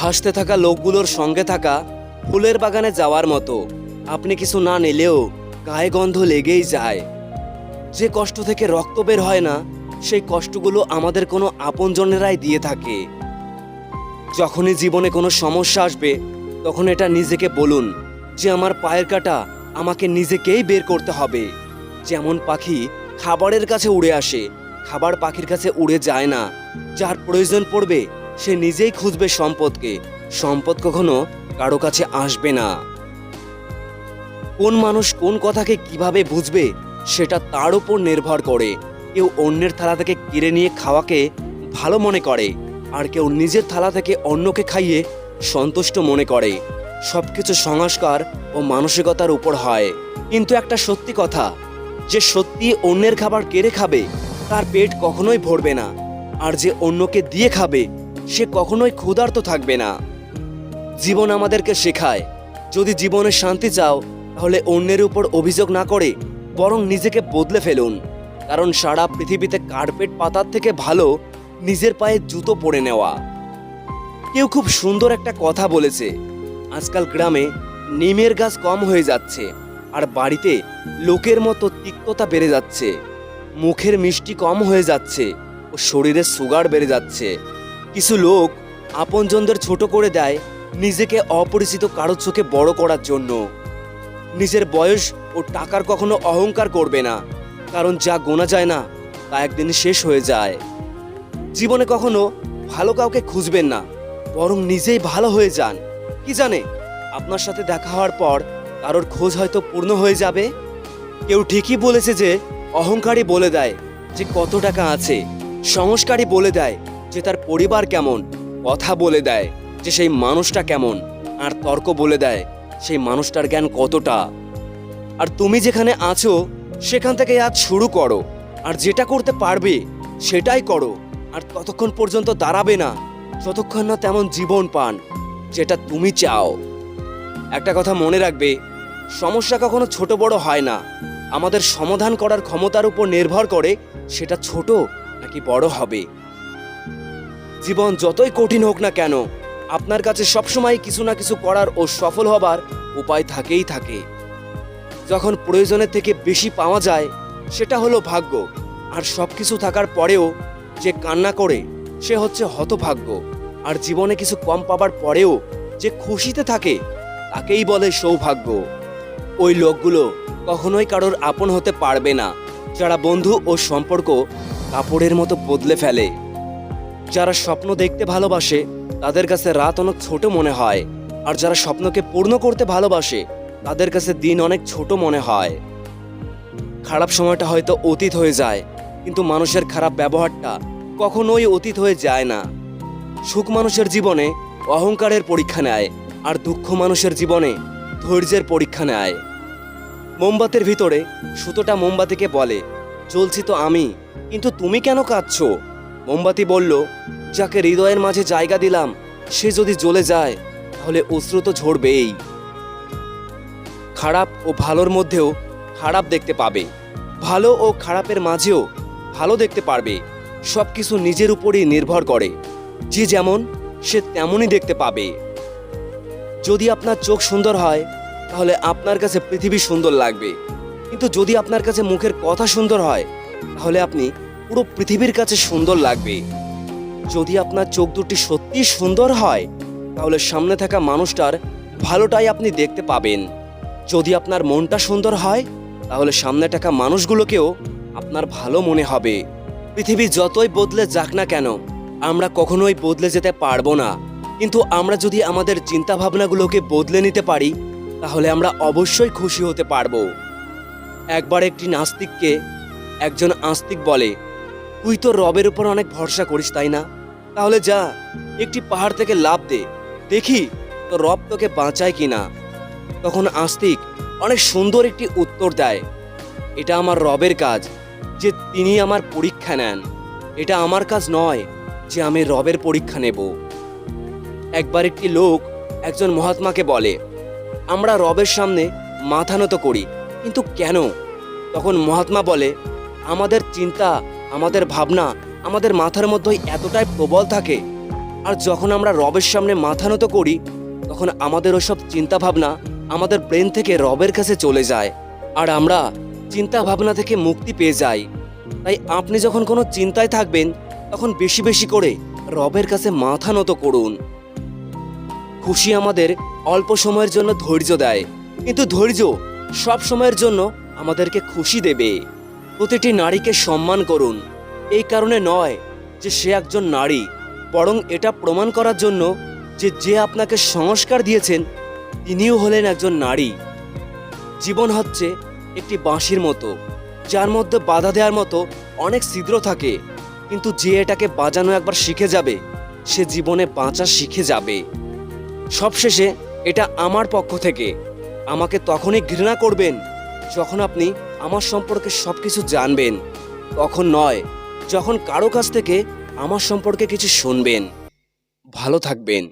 হাসতে থাকা লোকগুলোর সঙ্গে থাকা ফুলের বাগানে যাওয়ার মতো। আপনি কিছু না নিলেও গায়ে গন্ধ লেগেই যায়। যে কষ্ট থেকে রক্ত বের হয় না, সেই কষ্টগুলো আমাদের কোনো আপনজনেরাই দিয়ে থাকে। যখনই জীবনে কোনো সমস্যা আসবে, তখন এটা নিজেকে বলুন যে আমার পায়ের কাটা আমাকে নিজেকেই বের করতে হবে। যেমন পাখি খাবারের কাছে উড়ে আসে, খাবার পাখির কাছে উড়ে যায় না। যার প্রয়োজন পড়বে সে নিজেই খুঁজবে সম্পদকে, সম্পদ কখনো কারো কাছে আসবে না। কোন মানুষ কোন কথাকে কিভাবে বুঝবে সেটা তার উপর নির্ভর করে। কেউ অন্যের থালা থেকে কেড়ে নিয়ে খাওয়াকে ভালো মনে করে, আর কেউ নিজের থালা থেকে অন্যকে খাইয়ে সন্তুষ্ট মনে করে। সবকিছু সংস্কার ও মানসিকতার উপর হয়। কিন্তু একটা সত্যি কথা, যে সত্যি অন্যের খাবার কেড়ে খাবে তার পেট কখনোই ভরবে না, আর যে অন্যকে দিয়ে খাবে সে কখনোই ক্ষুধার্ত থাকবে না। জীবন আমাদেরকে শেখায়, যদি জীবনে শান্তি চাও তাহলে অন্যের উপর অভিযোগ না করে বরং নিজেকে বদলে ফেলুন। কারণ সারা পৃথিবীতে কার্পেট পাতার থেকে ভালো নিজের পায়ে জুতো পরে নেওয়া। কেউ খুব সুন্দর একটা কথা বলেছে, আজকাল গ্রামে নিমের গাছ কম হয়ে যাচ্ছে, আর বাড়িতে লোকের মতো তিক্ততা বেড়ে যাচ্ছে। মুখের মিষ্টি কম হয়ে যাচ্ছে ও শরীরে সুগার বেড়ে যাচ্ছে। কিছু লোক আপনজনদের ছোট করে দেয় নিজেকে অপরিচিত কারো চোখে বড় করার জন্য। নিজের বয়স ও টাকার কখনো অহংকার করবে না, কারণ যা গোনা যায় না তা একদিন শেষ হয়ে যায়। জীবনে কখনো ভালো কাউকে খুঁজবেন না, বরং নিজেই ভালো হয়ে যান। কি জানে, আপনার সাথে দেখা হওয়ার পর কারোর খোঁজ হয়তো পূর্ণ হয়ে যাবে। কেউ ঠিকই বলেছে যে অহংকারী বলে দেয় যে কত টাকা আছে, সংস্কারী বলে দেয় যে তার পরিবার কেমন, কথা বলে দেয় যে সেই মানুষটা কেমন, আর তর্ক বলে দেয় সেই মানুষটার জ্ঞান কতটা। আর তুমি যেখানে আছো সেখান থেকে আজ শুরু করো, আর যেটা করতে পারবে সেটাই করো। আর ততক্ষণ পর্যন্ত দাঁড়াবে না যতক্ষণ না তেমন জীবন পান যেটা তুমি চাও। একটা কথা মনে রাখবে, সমস্যা কখনো ছোট বড় হয় না, আমাদের সমাধান করার ক্ষমতার উপর নির্ভর করে সেটা ছোট নাকি বড় হবে। জীবন যতই কঠিন হোক না কেন, আপনার কাছে সবসময় কিছু না কিছু করার ও সফল হবার উপায় থাকেই থাকে। যখন প্রয়োজনের থেকে বেশি পাওয়া যায় সেটা হলো ভাগ্য, আর সবকিছু থাকার পরেও যে কান্না করে সে হচ্ছে হতভাগ্য। আর জীবনে কিছু কম পাবার পরেও যে খুশিতে থাকে তাকেই বলে সৌভাগ্য। ওই লোকগুলো কখনোই কারোর আপন হতে পারবে না যারা বন্ধু ও সম্পর্ক কাপড়ের মতো বদলে ফেলে। যারা স্বপ্ন দেখতে ভালোবাসে তাদের কাছে রাত অনেক ছোট মনে হয়, আর যারা স্বপ্নকে পূর্ণ করতে ভালোবাসে তাদের কাছে দিন অনেক ছোট মনে হয়। খারাপ সময়টা হয়তো অতীত হয়ে যায়, কিন্তু মানুষের খারাপ ব্যবহারটা কখনোই অতীত হয়ে যায় না। সুখ মানুষের জীবনে অহংকারের পরীক্ষা নেয়, আর দুঃখ মানুষের জীবনে ধৈর্যের পরীক্ষা নেয়। মোমবাতির ভিতরে সুতোটা মোমবাতিকে বলে, জ্বলছি তো আমি, কিন্তু তুমি কেন কাঁদছো? মোমবাতি বলল, যাকে হৃদয়ের মাঝে জায়গা দিলাম সে যদি জ্বলে যায় তাহলে অশ্রু তো ঝরবেই। খারাপ ও ভালোর মধ্যেও খারাপ দেখতে পাবে, ভালো ও খারাপের মাঝেও ভালো দেখতে পারবে। সবকিছু নিজের উপরই নির্ভর করে, যে যেমন সে তেমনই দেখতে পাবে। যদি আপনার চোখ সুন্দর হয় তাহলে আপনার কাছে পৃথিবী সুন্দর লাগবে, কিন্তু যদি আপনার কাছে মুখের কথা সুন্দর হয় তাহলে আপনি পুরো পৃথিবীর কাছে সুন্দর লাগবে। যদি আপনার চোখ দুটি সত্যি সুন্দর হয় তাহলে সামনে থাকা মানুষটার ভালোটাই আপনি দেখতে পাবেন। যদি আপনার মনটা সুন্দর হয় তাহলে সামনে থাকা মানুষগুলোকেও আপনার ভালো মনে হবে। পৃথিবী যতই বদলে যাক না কেন, আমরা কখনোই বদলে যেতে পারবো না, কিন্তু আমরা যদি আমাদের চিন্তা ভাবনাগুলোকে বদলে নিতে পারি তাহলে আমরা অবশ্যই খুশি হতে পারবো। একবার একটি নাস্তিককে একজন আস্তিক বলে, তুই তো রবের উপর অনেক ভরসা করিস তাই না? তাহলে যা একটি পাহাড় থেকে লাফ দে, দেখি তো রব তোকে বাঁচায় কিনা। তখন আস্তিক অনেক সুন্দর একটি উত্তর দেয়, এটা আমার রবের কাজ যে তিনি আমার পরীক্ষা নেন, এটা আমার কাজ নয় যে আমি রবের পরীক্ষা নেব। একবার একটি লোক একজন মহাত্মাকে বলে, আমরা রবের সামনে মাথা নত করি, কিন্তু কেন? তখন মহাত্মা বলে, আমাদের চিন্তা, আমাদের ভাবনা আমাদের মাথার মধ্যে এতটাই প্রবল থাকে আর যখন আমরা রবের সামনে মাথা নত করি, তখন আমাদের ওসব চিন্তাভাবনা আমাদের ব্রেন থেকে রবের কাছে চলে যায়, আর আমরা চিন্তা ভাবনা থেকে মুক্তি পেয়ে যাই। তাই আপনি যখন কোনো চিন্তায় থাকবেন, তখন বেশি বেশি করে রবের কাছে মাথা নত করুন। খুশি আমাদের অল্প সময়ের জন্য ধৈর্য দেয়, কিন্তু ধৈর্য সব সময়ের জন্য আমাদেরকে খুশি দেবে। প্রতিটি নারীকে সম্মান করুন, এই কারণে নয় যে সে একজন নারী, বরং এটা প্রমাণ করার জন্য যে যে আপনাকে সংস্কার দিয়েছেন তিনিও হলেন একজন নারী। জীবন হচ্ছে একটি বাঁশির মতো, যার মধ্যে বাধা দেওয়ার মতো অনেক ছিদ্র থাকে, কিন্তু যে এটাকে বাজানো একবার শিখে যাবে, সে জীবনে বাঁচা শিখে যাবে। সবশেষে এটা আমার পক্ষ থেকে, আমাকে তখনই ঘৃণা করবেন যখন আপনি আমার সম্পর্কে সবকিছু জানবেন, তখন নয় যখন কারো কাছ থেকে আমার সম্পর্কে কিছু শুনবেন। ভালো থাকবেন।